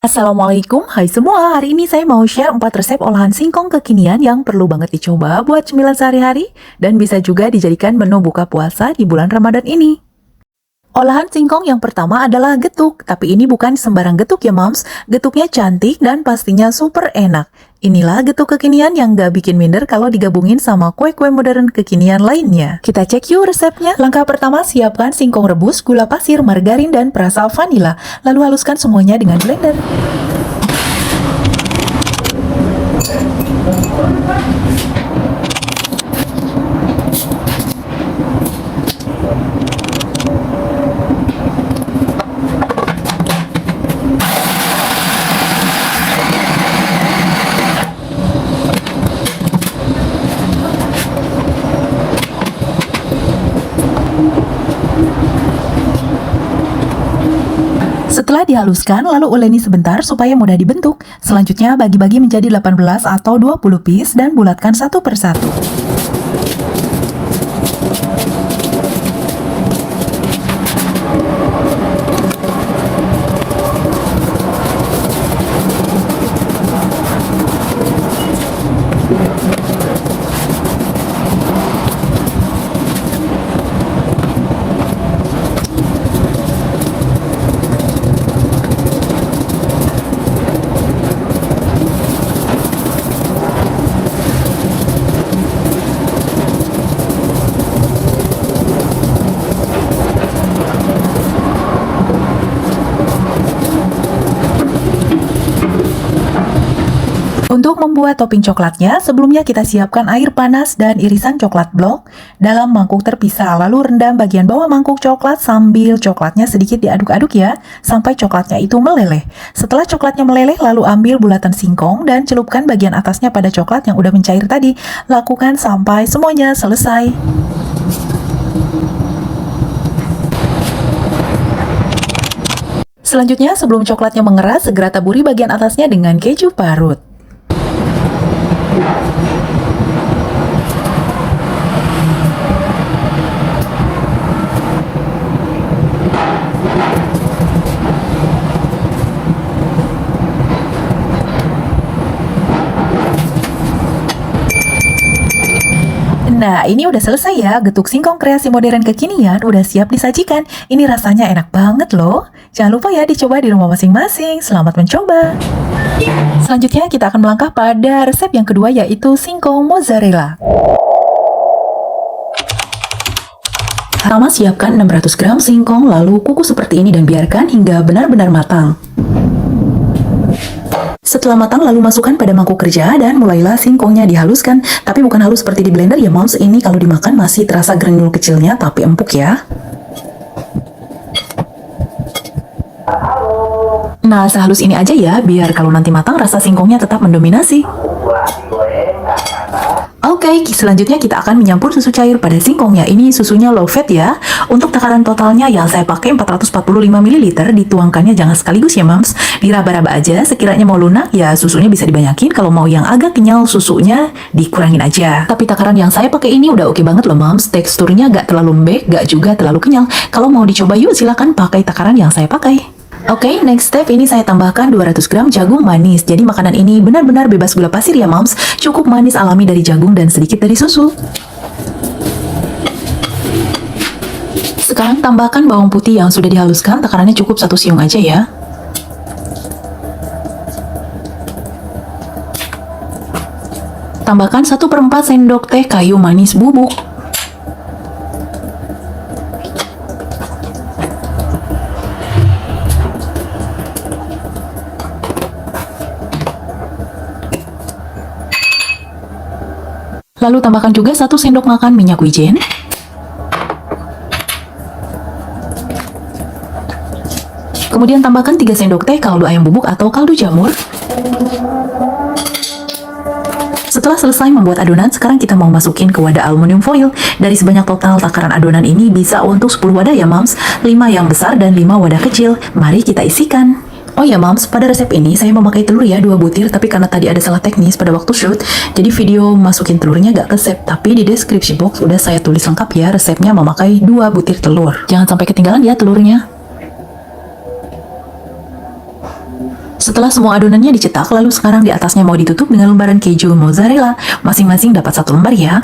Assalamualaikum, hai semua. Hari ini saya mau share 4 resep olahan singkong kekinian yang perlu banget dicoba buat cemilan sehari-hari dan bisa juga dijadikan menu buka puasa di bulan Ramadan ini. Olahan singkong yang pertama adalah getuk, tapi ini bukan sembarang getuk ya moms. Getuknya cantik dan pastinya super enak. Inilah getuk kekinian yang gak bikin minder kalau digabungin sama kue-kue modern kekinian lainnya. Kita cek yuk resepnya. Langkah pertama, siapkan singkong rebus, gula pasir, margarin, dan perasa vanila. Lalu haluskan semuanya dengan blender. Setelah dihaluskan, lalu uleni sebentar supaya mudah dibentuk. Selanjutnya, bagi-bagi menjadi 18 atau 20 piece dan bulatkan satu persatu. Untuk membuat topping coklatnya, sebelumnya kita siapkan air panas dan irisan coklat blok dalam mangkuk terpisah. Lalu rendam bagian bawah mangkuk coklat sambil coklatnya sedikit diaduk-aduk ya, sampai coklatnya itu meleleh. Setelah coklatnya meleleh, lalu ambil bulatan singkong dan celupkan bagian atasnya pada coklat yang udah mencair tadi. Lakukan sampai semuanya selesai. Selanjutnya, sebelum coklatnya mengeras, segera taburi bagian atasnya dengan keju parut. Nah, ini udah selesai ya, getuk singkong kreasi modern kekinian udah siap disajikan. Ini rasanya enak banget loh. Jangan lupa ya dicoba di rumah masing-masing. Selamat mencoba. Selanjutnya kita akan melangkah pada resep yang kedua, yaitu singkong mozzarella. Pertama, siapkan 600 gram singkong, lalu kukus seperti ini dan biarkan hingga benar-benar matang. Setelah matang, lalu masukkan pada mangkuk kerja dan mulailah singkongnya dihaluskan. Tapi bukan halus seperti di blender ya moms, ini kalau dimakan masih terasa granul kecilnya tapi empuk ya. Nah, sehalus ini aja ya, biar kalau nanti matang rasa singkongnya tetap mendominasi. Oke, selanjutnya kita akan menyampur susu cair pada singkongnya. Ini susunya low fat ya. Untuk takaran totalnya yang saya pakai 445 ml, dituangkannya jangan sekaligus ya moms. Diraba-raba aja, sekiranya mau lunak ya susunya bisa dibanyakin. Kalau mau yang agak kenyal susunya dikurangin aja. Tapi takaran yang saya pakai ini udah oke banget loh moms. Teksturnya gak terlalu lembek, gak juga terlalu kenyal. Kalau mau dicoba yuk silakan pakai takaran yang saya pakai. Oke, next step ini saya tambahkan 200 gram jagung manis. Jadi makanan ini benar-benar bebas gula pasir ya moms. Cukup manis alami dari jagung dan sedikit dari susu. Sekarang tambahkan bawang putih yang sudah dihaluskan. Takarannya cukup 1 siung aja ya. Tambahkan 1/4 sendok teh kayu manis bubuk. Lalu tambahkan juga 1 sendok makan minyak wijen. Kemudian tambahkan 3 sendok teh kaldu ayam bubuk atau kaldu jamur. Setelah selesai membuat adonan, sekarang kita mau masukin ke wadah aluminium foil. Dari sebanyak total takaran adonan ini bisa untuk 10 wadah ya moms, 5 yang besar dan 5 wadah kecil. Mari kita isikan. Oh ya moms, pada resep ini saya memakai telur ya 2 butir, tapi karena tadi ada salah teknis pada waktu shoot, jadi video masukin telurnya gak kesep. Tapi di deskripsi box udah saya tulis lengkap ya, resepnya memakai 2 butir telur. Jangan sampai ketinggalan ya telurnya. Setelah semua adonannya dicetak, lalu sekarang di atasnya mau ditutup dengan lembaran keju mozzarella. Masing-masing dapat 1 lembar ya.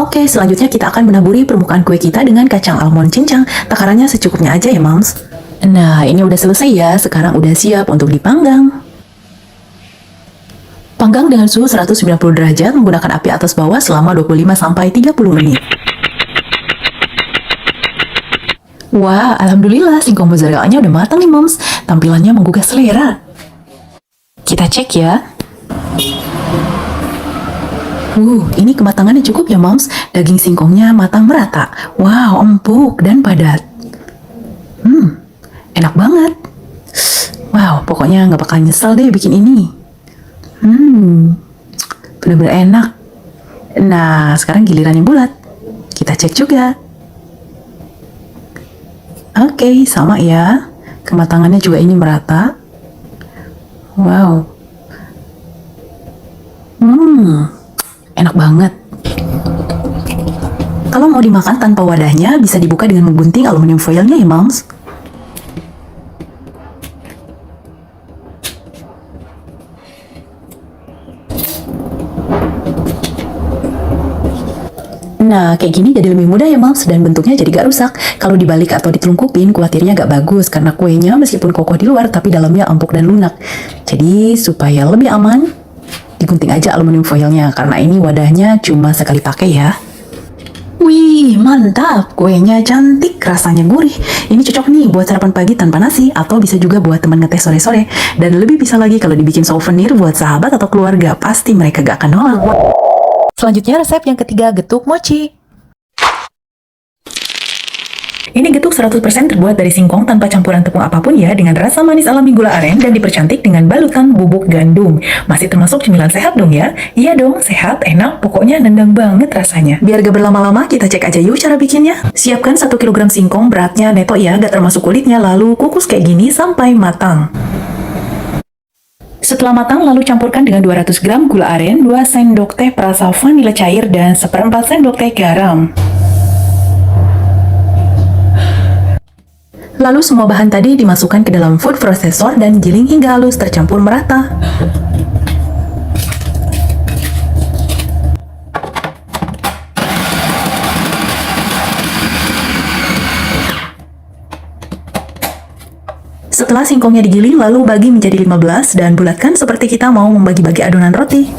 Oke, selanjutnya kita akan menaburi permukaan kue kita dengan kacang almond cincang. Takarannya secukupnya aja ya, Moms. Nah, ini udah selesai ya. Sekarang udah siap untuk dipanggang. Panggang dengan suhu 190 derajat menggunakan api atas bawah selama 25-30 menit. Wah, alhamdulillah singkong mozzarella-nya udah matang nih, Moms. Tampilannya menggugah selera. Kita cek ya. Ini kematangannya cukup ya, Moms. Daging singkongnya matang merata. Wow, empuk dan padat. Enak banget. Wow, pokoknya nggak bakal nyesel deh bikin ini. Bener-bener enak. Nah, sekarang giliran yang bulat. Kita cek juga. Oke, sama ya. Kematangannya juga ini merata. Wow. Enak banget. Kalau mau dimakan tanpa wadahnya, bisa dibuka dengan menggunting aluminium foilnya ya, Moms. Nah, kayak gini jadi lebih mudah ya, Moms, dan bentuknya jadi gak rusak. Kalau dibalik atau ditelungkupin, kuatirnya gak bagus, karena kuenya meskipun kokoh di luar, tapi dalamnya empuk dan lunak. Jadi, supaya lebih aman, digunting aja aluminium foilnya, karena ini wadahnya cuma sekali pakai ya. Wih, mantap! Kuenya cantik, rasanya gurih. Ini cocok nih buat sarapan pagi tanpa nasi, atau bisa juga buat teman ngeteh sore-sore. Dan lebih bisa lagi kalau dibikin souvenir buat sahabat atau keluarga, pasti mereka gak akan nolak. Selanjutnya resep yang ketiga, getuk mochi. Ini getuk 100% terbuat dari singkong tanpa campuran tepung apapun ya, dengan rasa manis alami gula aren dan dipercantik dengan balutan bubuk gandum. Masih termasuk cemilan sehat dong ya? Iya dong, sehat, enak, pokoknya nendang banget rasanya. Biar gak berlama-lama, kita cek aja yuk cara bikinnya. Siapkan 1 kg singkong, beratnya neto ya, gak termasuk kulitnya, lalu kukus kayak gini sampai matang. Setelah matang, lalu campurkan dengan 200 gram gula aren, 2 sendok teh perasa vanila cair, dan 1/4 sendok teh garam. Lalu semua bahan tadi dimasukkan ke dalam food processor dan giling hingga halus tercampur merata. Setelah singkongnya digiling, lalu bagi menjadi 15 dan bulatkan seperti kita mau membagi-bagi adonan roti.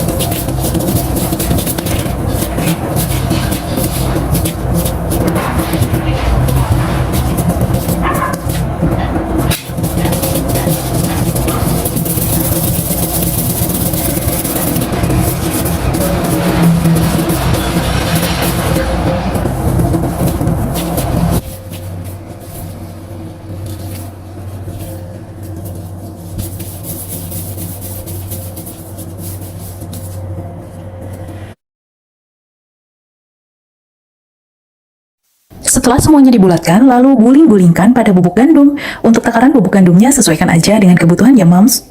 Setelah semuanya dibulatkan, lalu guling-gulingkan pada bubuk gandum. Untuk takaran bubuk gandumnya sesuaikan aja dengan kebutuhan ya, Moms.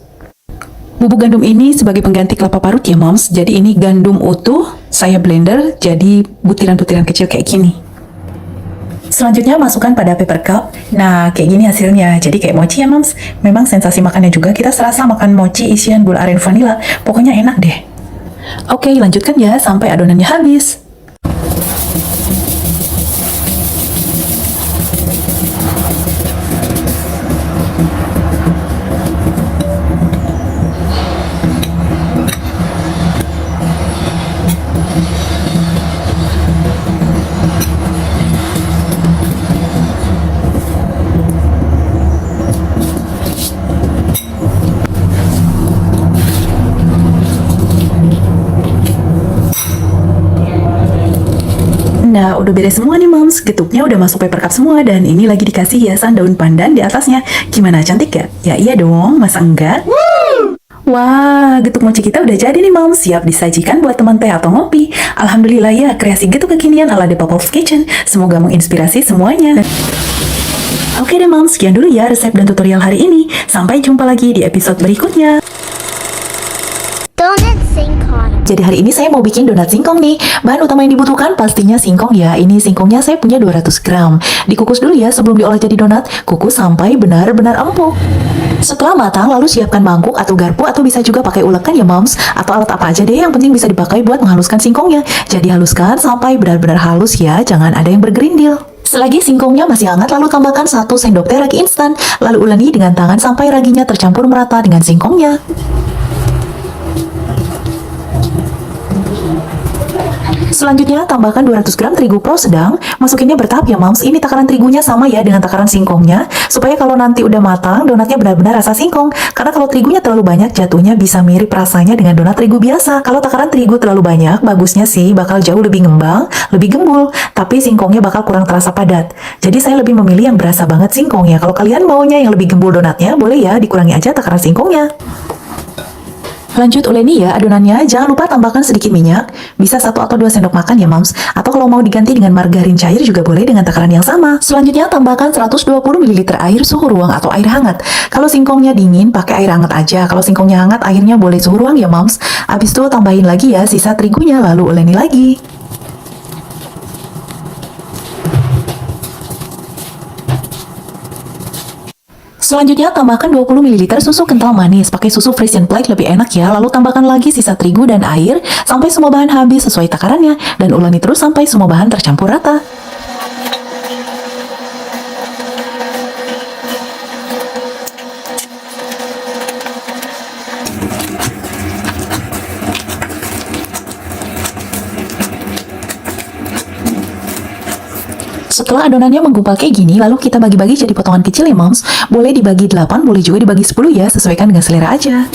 Bubuk gandum ini sebagai pengganti kelapa parut ya, Moms. Jadi ini gandum utuh, saya blender jadi butiran-butiran kecil kayak gini. Selanjutnya masukkan pada paper cup. Nah, kayak gini hasilnya. Jadi kayak mochi ya, Moms. Memang sensasi makannya juga kita serasa makan mochi isian gula aren vanila. Pokoknya enak deh. Oke, lanjutkan ya sampai adonannya habis. Nah, udah beres semua nih, Moms. Getuknya udah masuk paper cup semua, dan ini lagi dikasih hiasan daun pandan di atasnya. Gimana, cantik gak? Ya iya dong, masa enggak? Wah, getuk mochi kita udah jadi nih, Moms. Siap disajikan buat teman teh atau ngopi. Alhamdulillah ya, kreasi getuk kekinian ala The Pops Kitchen. Semoga menginspirasi semuanya. Oke deh, Moms, sekian dulu ya resep dan tutorial hari ini. Sampai jumpa lagi di episode berikutnya. Donut Singkong. Jadi hari ini saya mau bikin donat singkong nih. Bahan utama yang dibutuhkan pastinya singkong ya. Ini singkongnya saya punya 200 gram. Dikukus dulu ya sebelum diolah jadi donat. Kukus sampai benar-benar empuk. Setelah matang, lalu siapkan mangkuk atau garpu atau bisa juga pakai ulekan ya moms. Atau alat apa aja deh yang penting bisa dipakai buat menghaluskan singkongnya. Jadi haluskan sampai benar-benar halus ya, jangan ada yang bergerindil. Selagi singkongnya masih hangat, lalu tambahkan 1 sendok teh ragi instan. Lalu uleni dengan tangan sampai raginya tercampur merata dengan singkongnya. Selanjutnya, tambahkan 200 gram terigu pro sedang. Masukinnya bertahap ya moms. Ini takaran terigunya sama ya dengan takaran singkongnya. Supaya kalau nanti udah matang, donatnya benar-benar rasa singkong. Karena kalau terigunya terlalu banyak, jatuhnya bisa mirip rasanya dengan donat terigu biasa. Kalau takaran terigu terlalu banyak, bagusnya sih bakal jauh lebih ngembang, lebih gembul. Tapi singkongnya bakal kurang terasa padat. Jadi saya lebih memilih yang berasa banget singkongnya. Kalau kalian maunya yang lebih gembul donatnya, boleh ya dikurangi aja takaran singkongnya. Lanjut uleni ya adonannya, jangan lupa tambahkan sedikit minyak, bisa 1 atau 2 sendok makan ya moms, atau kalau mau diganti dengan margarin cair juga boleh dengan takaran yang sama. Selanjutnya tambahkan 120 ml air suhu ruang atau air hangat. Kalau singkongnya dingin pakai air hangat aja, kalau singkongnya hangat airnya boleh suhu ruang ya moms. Habis itu tambahin lagi ya sisa terigunya lalu uleni lagi. Selanjutnya tambahkan 20 ml susu kental manis. Pakai susu Frisian Plague lebih enak ya. Lalu tambahkan lagi sisa terigu dan air sampai semua bahan habis sesuai takarannya dan uleni terus sampai semua bahan tercampur rata. Setelah adonannya menggumpal kayak gini, lalu kita bagi-bagi jadi potongan kecil ya moms. Boleh dibagi 8, boleh juga dibagi 10 ya, sesuaikan dengan selera aja.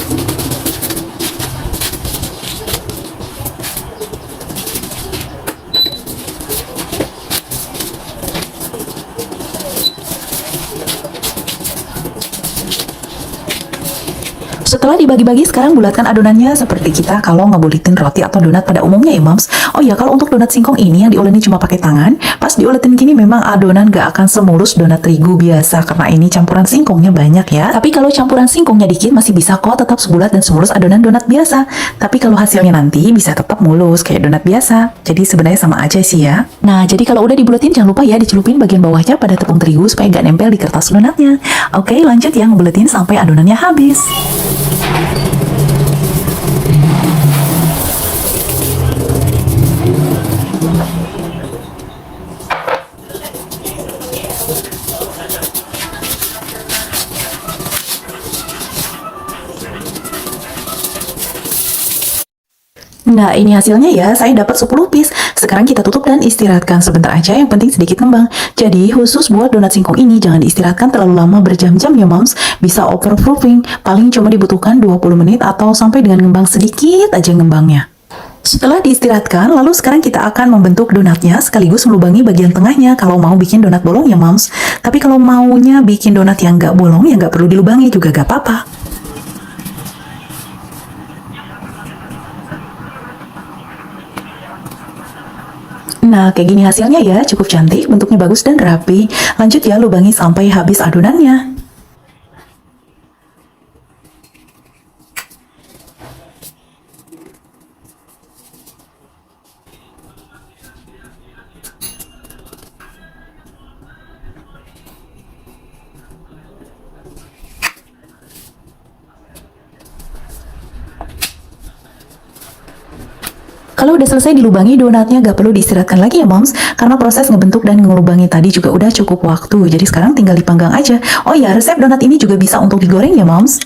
Setelah dibagi-bagi, sekarang bulatkan adonannya seperti kita kalau ngebulitin roti atau donat pada umumnya ya moms. Oh ya, kalau untuk donat singkong ini yang diuleni cuma pakai tangan, pas dioletin gini memang adonan gak akan semulus donat terigu biasa karena ini campuran singkongnya banyak ya. Tapi kalau campuran singkongnya dikit masih bisa kok tetap sebulat dan semulus adonan donat biasa. Tapi kalau hasilnya nanti bisa tetap mulus kayak donat biasa. Jadi sebenarnya sama aja sih ya. Nah, jadi kalau udah dibuletin jangan lupa ya dicelupin bagian bawahnya pada tepung terigu supaya gak nempel di kertas donatnya. Oke, lanjut ya ngebuletin sampai adonannya habis. Nah, ini hasilnya ya, saya dapat 10 piece. Sekarang kita tutup dan istirahatkan sebentar aja, yang penting sedikit ngembang. Jadi, khusus buat donat singkong ini, jangan diistirahatkan terlalu lama berjam-jam ya moms. Bisa overproofing, paling cuma dibutuhkan 20 menit atau sampai dengan ngembang sedikit aja ngembangnya. Setelah diistirahatkan, lalu sekarang kita akan membentuk donatnya sekaligus melubangi bagian tengahnya kalau mau bikin donat bolong ya moms. Tapi kalau maunya bikin donat yang nggak bolong ya nggak perlu dilubangi juga nggak apa-apa. Nah, kayak gini hasilnya ya, cukup cantik, bentuknya bagus dan rapi. Lanjut ya, lubangi sampai habis adonannya. Kalau udah selesai dilubangi, donatnya gak perlu diistirahatkan lagi ya moms, karena proses ngebentuk dan ngelubangi tadi juga udah cukup waktu, jadi sekarang tinggal dipanggang aja. Oh ya, resep donat ini juga bisa untuk digoreng ya moms.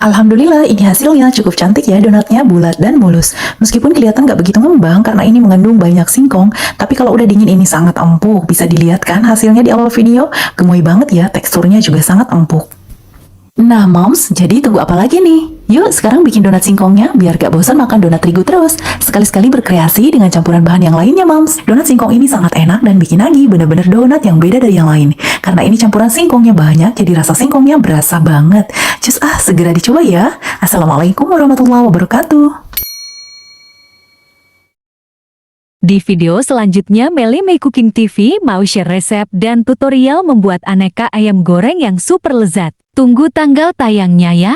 Alhamdulillah, ini hasilnya cukup cantik ya, donatnya bulat dan mulus. Meskipun kelihatan gak begitu ngembang karena ini mengandung banyak singkong, tapi kalau udah dingin ini sangat empuk. Bisa dilihat kan hasilnya di awal video, gemoy banget ya, teksturnya juga sangat empuk. Nah moms, jadi tunggu apa lagi nih? Yuk sekarang bikin donat singkongnya biar gak bosan makan donat terigu terus. Sekali-sekali berkreasi dengan campuran bahan yang lainnya moms. Donat singkong ini sangat enak dan bikin lagi bener-bener donat yang beda dari yang lain. Karena ini campuran singkongnya banyak, jadi rasa singkongnya berasa banget. Just segera dicoba ya. Assalamualaikum warahmatullahi wabarakatuh. Di video selanjutnya, Meli May Cooking TV mau share resep dan tutorial membuat aneka ayam goreng yang super lezat. Tunggu tanggal tayangnya ya.